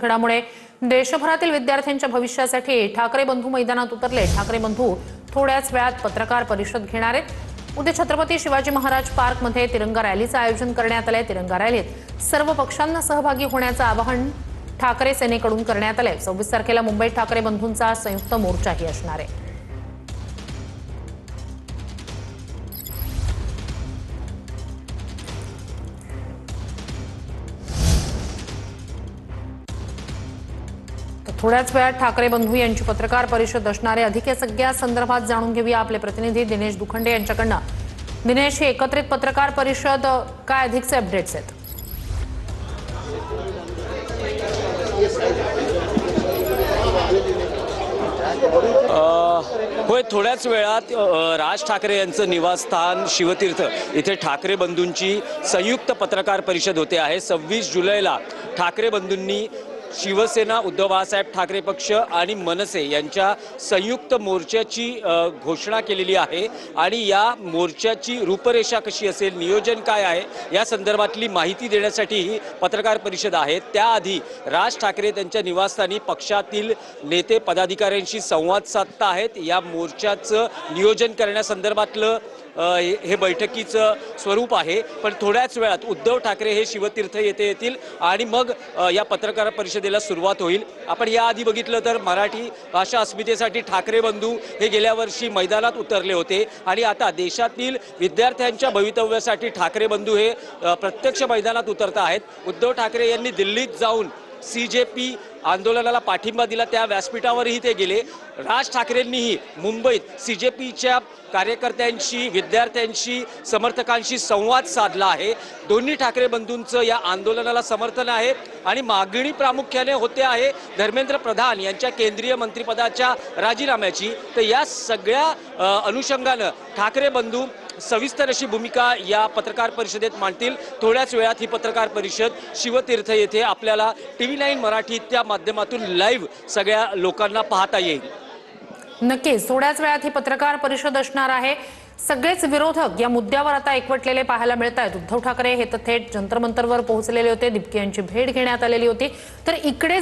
घडामुळे देशभरातील विद्यार्थ्यांच्या भविष्यासाठी ठाकरे बंधू मैदानात उतरले। ठाकरे बंधू थोड्याच वेळात पत्रकार परिषद घेणार आहेत। उद्या छत्रपती शिवाजी महाराज पार्क मध्ये तिरंगा रॅलीचं आयोजन करण्यात आलंय। तिरंगा रॅलीत सर्व पक्षांना सहभागी होण्याचं आवाहन ठाकरे सेनेकडून करण्यात आलंय। 26 तारखेला मुंबईत ठाकरे बंधूंचा संयुक्त मोर्चाही असणार आहे। थोड्याच वेळात ठाकरे बंधू यांची पत्रकार परिषद असणार आहे। अधिक या सगळ्या संदर्भात जाणून घेऊया आपले प्रतिनिधी दिनेश दुखंडे यांच्याकडनं। दिनेश, ही एकत्रित पत्रकार परिषद काय अधिकचे अपडेट्स आहेत? होय, थोड्याच वेळात राज ठाकरे यांचं निवासस्थान शिवतीर्थ इथे ठाकरे बंधूंची संयुक्त पत्रकार परिषद होते आहे। 26 जुलैला ठाकरे बंधूंनी शिवसेना, उद्धव बाळासाहेब ठाकरे पक्ष आणि मनसे यांच्या संयुक्त मोर्चाची घोषणा केलेली आहे आणि या मोर्चाची रूपरेषा कशी असेल, नियोजन काय आहे, या संदर्भातली माहिती देण्यासाठी ही पत्रकार परिषद आहे। त्याआधी राज ठाकरे त्यांच्या निवासस्थानी पक्षातील नेते पदाधिकाऱ्यांशी संवाद साधत आहेत। या मोर्चाचं नियोजन करण्यासंदर्भातलं हे बैठकीचं स्वरूप आहे। पण थोड्याच वेळात उद्धव ठाकरे हे शिवतीर्थ येथे येतील आणि मग या पत्रकार परिषदेला सुरुवात होईल। आपण याआधी बघितलं तर मराठी भाषा अस्मितेसाठी ठाकरे बंधू हे गेल्या वर्षी मैदानात उतरले होते आणि आता देशातील विद्यार्थ्यांच्या भवितव्यासाठी ठाकरे बंधू हे प्रत्यक्ष मैदानात उतरत आहेत। उद्धव ठाकरे यांनी दिल्लीत जाऊन CJP आंदोलनाला पाठिंबा दिला, त्या व्यासपीठावरही ते गेले। राज ठाकरेंनीही मुंबईत CJPच्या कार्यकर्त्यांशी, विद्यार्थ्यांशी, समर्थकांशी संवाद साधला आहे। दोन्ही ठाकरे बंधूंचं या आंदोलनाला समर्थन आहे आणि मागणी प्रामुख्याने होते आहे धर्मेंद्र प्रधान यांच्या केंद्रीय मंत्रिपदाच्या राजीनाम्याची। तर या सगळ्या अनुषंगानं ठाकरे बंधू सविस्तर अशी भूमिका या पत्रकार परिषदेत मांडतील। थोड्याच वेळात ही पत्रकार परिषद शिवतीर्थ येथे आपल्याला TV9 मराठीच्या माध्यमातून लाईव्ह सगळ्या लोकांना पाहता येईल। नक्कीच थोड्याच वेळात ही पत्रकार परिषद असणार आहे। सगळेच विरोधक या मुद्द्यावर आता एकवटलेले पाहायला मिळत आहेत। उद्धव ठाकरे हे तर थेट जंतर मंतरवर पोहोचलेले होते, दिपके यांची भेट घेण्यात आलेली होती। तर इकडे